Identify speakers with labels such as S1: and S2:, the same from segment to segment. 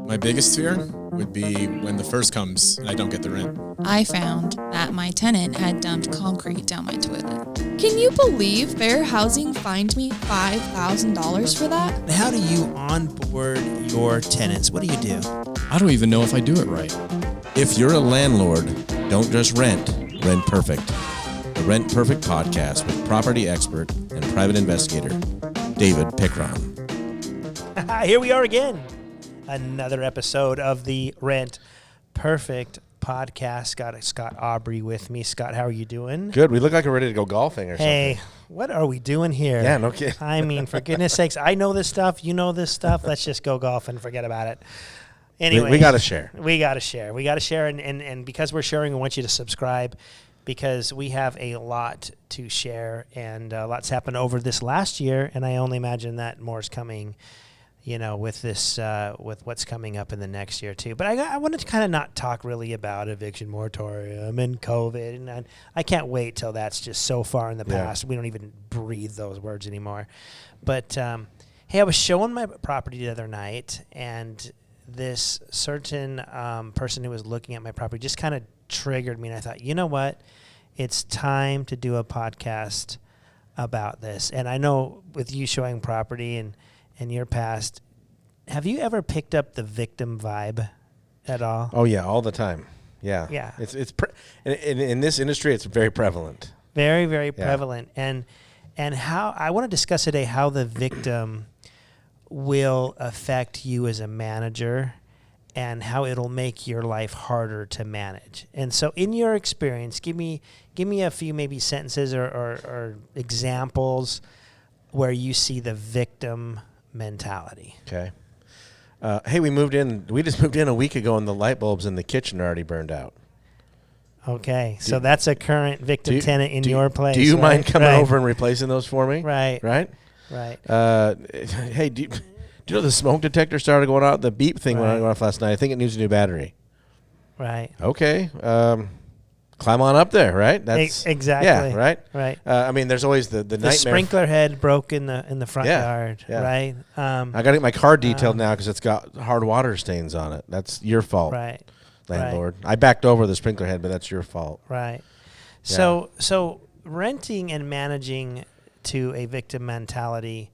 S1: My biggest fear would be when the first comes and I don't get the rent.
S2: I found that my tenant had dumped concrete down my toilet. Can you believe Fair Housing fined me $5,000 for that?
S3: How do you onboard your tenants? What do you do?
S1: I don't even know if I do it right.
S4: If you're a landlord, don't just rent, rent perfect. The Rent Perfect podcast with property expert and private investigator, David Pickron.
S3: Here we are again. Another episode of the Rent Perfect podcast. Scot Aubrey with me. Scott, how are you doing?
S4: Good. We look like we're ready to go golfing or something.
S3: Hey, what are we doing here?
S4: Yeah, no kidding.
S3: I mean, for goodness sakes, I know this stuff. You know this stuff. Let's just go golf and forget about it. Anyway,
S4: we got to share.
S3: We got to share. And because we're sharing, we want you to subscribe because we have a lot to share and lots happened over this last year. And I only imagine that more is coming, you know, with this, with what's coming up in the next year too. But I wanted to kind of not talk really about eviction moratorium and COVID. And I can't wait till that's just so far in the past. We don't even breathe those words anymore. But, hey, I was showing my property the other night and this certain person who was looking at my property just kind of triggered me. And I thought, you know what? It's time to do a podcast about this. And I know with you showing property and your past, have you ever picked up the victim vibe at all?
S4: Oh, yeah, all the time. Yeah.
S3: Yeah.
S4: In this industry, it's very prevalent.
S3: Very, very prevalent. And how I want to discuss today how the victim will affect you as a manager and how it'll make your life harder to manage. And so in your experience, give me a few maybe sentences or examples where you see the victim mentality.
S4: Okay. Hey, we just moved in a week ago and the light bulbs in the kitchen are already burned out.
S3: Okay. So that's a current victim tenant in your place.
S4: Do you mind coming over and replacing those for me?
S3: Right.
S4: Right?
S3: Right.
S4: Hey, do you know the smoke detector started going out? The beep thing went off last night. I think it needs a new battery.
S3: Right.
S4: Okay. Climb on up there, right? That's
S3: exactly.
S4: Yeah, right?
S3: Right.
S4: I mean, there's always the nightmare.
S3: The sprinkler head broke in the front yard, right?
S4: I got to get my car detailed now because it's got hard water stains on it. That's your fault,
S3: right,
S4: landlord. Right. I backed over the sprinkler head, but that's your fault.
S3: Right. Yeah. So renting and managing to a victim mentality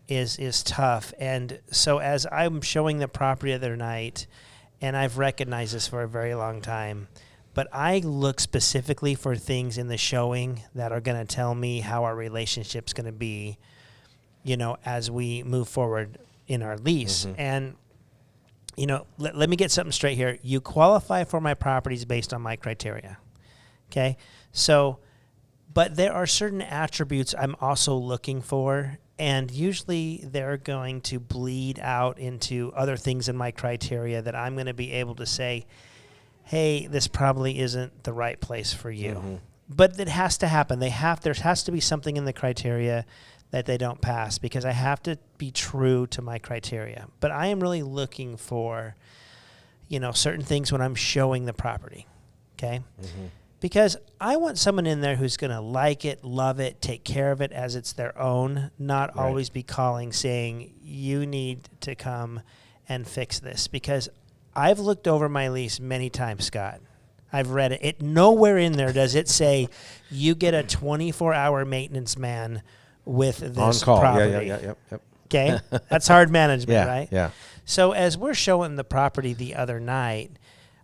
S3: is tough. And so as I'm showing the property the other night, and I've recognized this for a very long time, but I look specifically for things in the showing that are going to tell me how our relationship's going to be, you know, as we move forward in our lease. Mm-hmm. And, you know, let me get something straight here. You qualify for my properties based on my criteria. Okay? So, but there are certain attributes I'm also looking for, and usually they're going to bleed out into other things in my criteria that I'm going to be able to say, hey, this probably isn't the right place for you. Mm-hmm. But it has to happen. There has to be something in the criteria that they don't pass because I have to be true to my criteria. But I am really looking for, you know, certain things when I'm showing the property, okay? Mm-hmm. Because I want someone in there who's going to like it, love it, take care of it as it's their own, not always be calling saying, you need to come and fix this. Because I've looked over my lease many times, Scott. I've read it. Nowhere in there does it say you get a 24-hour maintenance man with this
S4: on call.
S3: Property.
S4: Yep.
S3: Okay? That's hard management, right?
S4: Yeah.
S3: So as we're showing the property the other night,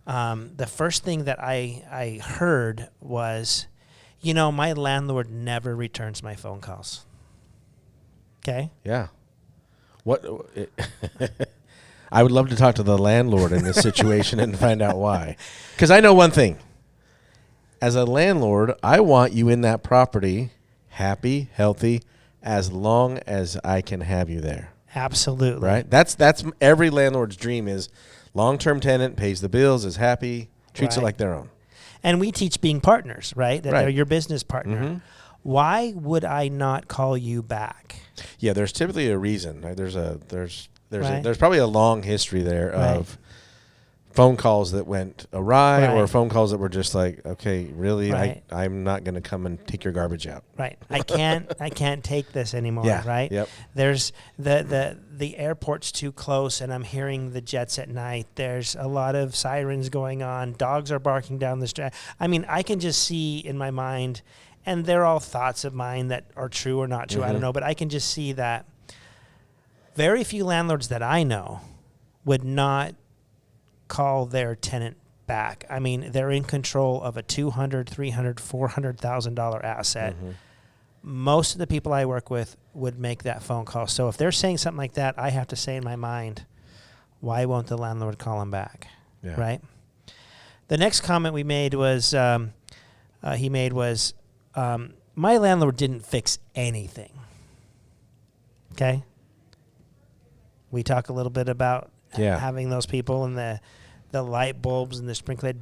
S3: the first thing that I heard was, you know, my landlord never returns my phone calls. Okay?
S4: Yeah. I would love to talk to the landlord in this situation and find out why. Because I know one thing. As a landlord, I want you in that property happy, healthy, as long as I can have you there.
S3: Absolutely.
S4: Right? That's every landlord's dream is long-term tenant, pays the bills, is happy, treats it like their own.
S3: And we teach being partners, right? That they're your business partner. Mm-hmm. Why would I not call you back?
S4: Yeah, there's typically a reason. Right? There's probably a long history there of phone calls that went awry or
S3: Right.
S4: phone calls that were just like, okay, really,
S3: Right.
S4: I'm not going to come and take your garbage out.
S3: Right. I can't take this anymore.
S4: Yeah.
S3: Right.
S4: Yep.
S3: There's the airport's too close, and I'm hearing the jets at night. There's a lot of sirens going on. Dogs are barking down the street. I mean, I can just see in my mind, and they're all thoughts of mine that are true or not true. I don't know, but I can just see that very few landlords that I know would not call their tenant back. I mean, they're in control of a $200,000, $300,000, $400,000 asset. Most of the people I work with would make that phone call. So if they're saying something like that, I have to say in my mind, why won't the landlord call them back?
S4: Yeah.
S3: Right? The next comment we made was, my landlord didn't fix anything. Okay? We talk a little bit about having those people and the light bulbs and the sprinkler.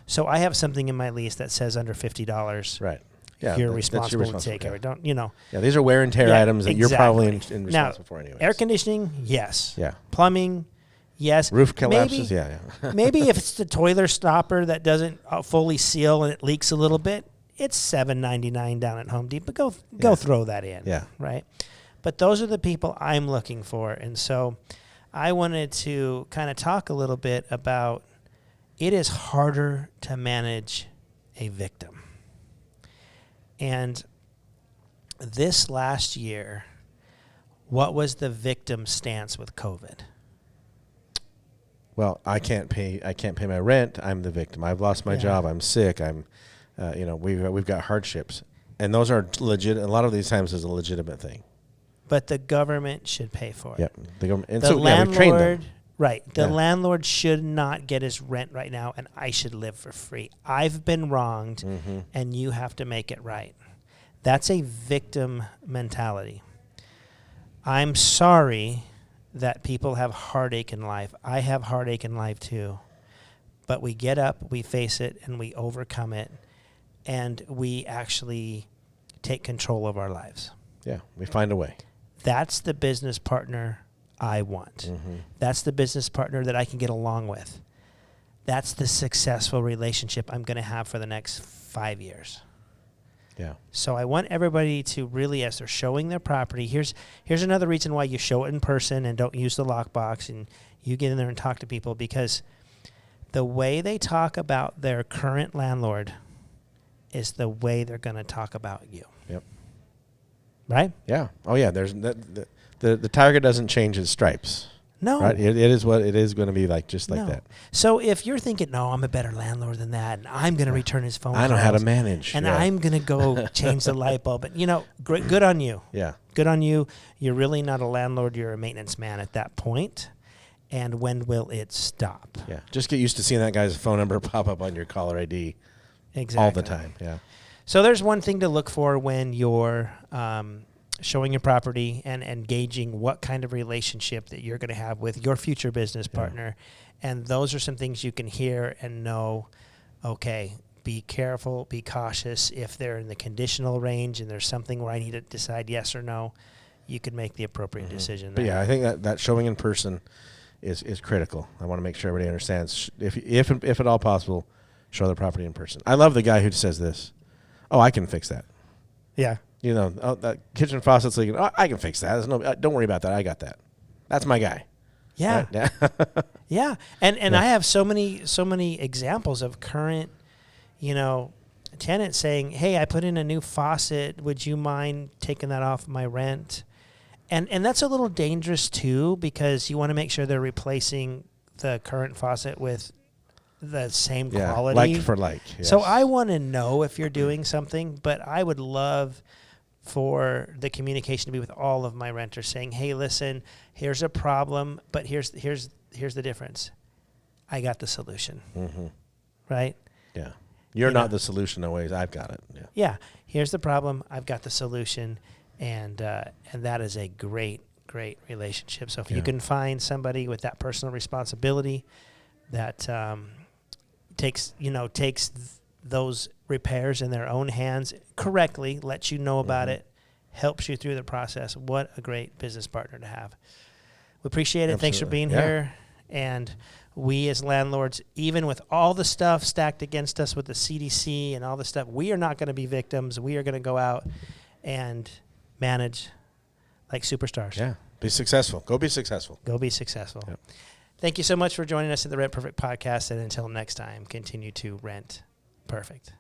S3: So I have something in my lease that says under $50.
S4: Right. Yeah.
S3: You're responsible to take care of it. Don't
S4: Yeah. These are wear and tear items that you're probably responsible for anyway.
S3: Air conditioning, yes.
S4: Yeah.
S3: Plumbing, yes.
S4: Roof collapses, yeah.
S3: Maybe if it's the toilet stopper that doesn't fully seal and it leaks a little bit, it's $7.99 down at Home Depot. Go throw that in.
S4: Yeah.
S3: Right. But those are the people I'm looking for, and so I wanted to kind of talk a little bit about it is harder to manage a victim. And this last year, what was the victim stance with COVID?
S4: Well, I can't pay my rent. I'm the victim. I've lost my job. I'm sick. We've got hardships. And those are legit. A lot of these times is a legitimate thing.
S3: But the government should pay for it.
S4: Yep. The government. And
S3: the
S4: so
S3: landlord,
S4: we trained them.
S3: Right. The landlord should not get his rent right now, and I should live for free. I've been wronged, and you have to make it right. That's a victim mentality. I'm sorry that people have heartache in life. I have heartache in life too. But we get up, we face it, and we overcome it, and we actually take control of our lives.
S4: Yeah, we find a way.
S3: That's the business partner I want. That's the business partner that I can get along with. That's the successful relationship I'm going to have for the next 5 years.
S4: Yeah.
S3: So I want everybody to really, as they're showing their property, here's another reason why you show it in person and don't use the lockbox, and you get in there and talk to people, because the way they talk about their current landlord is the way they're going to talk about you.
S4: Yep.
S3: Right?
S4: Yeah. Oh, yeah. There's the tiger doesn't change its stripes.
S3: No.
S4: Right? It is what it is going to be like, just like that.
S3: So if you're thinking, no, I'm a better landlord than that, and I'm going to return his phone
S4: I know how to
S3: calls,
S4: manage.
S3: and I'm going to go change the light bulb. But, good on you.
S4: Yeah.
S3: Good on you. You're really not a landlord. You're a maintenance man at that point. And when will it stop?
S4: Yeah. Just get used to seeing that guy's phone number pop up on your caller ID
S3: Exactly.
S4: all the time. Yeah.
S3: So there's one thing to look for when you're showing your property and engaging what kind of relationship that you're going to have with your future business partner. And those are some things you can hear and know, okay, be careful, be cautious. If they're in the conditional range and there's something where I need to decide yes or no, you can make the appropriate decision.
S4: But yeah, I think that showing in person is critical. I want to make sure everybody understands. If at all possible, show the property in person. I love the guy who says this. Oh, I can fix that.
S3: Yeah.
S4: That kitchen faucet's leaking. Oh, I can fix that. There's no. Don't worry about that. I got that. That's my guy.
S3: Yeah.
S4: Right? Yeah.
S3: Yeah. And I have so many examples of current, tenants saying, "Hey, I put in a new faucet. Would you mind taking that off my rent?" And that's a little dangerous too, because you want to make sure they're replacing the current faucet with the same quality.
S4: Like for like. Yes.
S3: So I want to know if you're doing something, but I would love for the communication to be with all of my renters saying, "Hey, listen, here's a problem, but here's the difference. I got the solution." Right?
S4: Yeah. You're not the solution always. I've got it. Yeah.
S3: Yeah. Here's the problem. I've got the solution, and that is a great relationship. So if you can find somebody with that personal responsibility that takes those repairs in their own hands correctly, lets you know about it, helps you through the process. What a great business partner to have. We appreciate it.
S4: Absolutely.
S3: Thanks for being here. And we as landlords, even with all the stuff stacked against us with the CDC and all the stuff, we are not going to be victims. We are going to go out and manage like superstars.
S4: Yeah. Be successful. Go be successful.
S3: Go be successful.
S4: Yep.
S3: Thank you so much for joining us at the Rent Perfect podcast. And until next time, continue to rent perfect.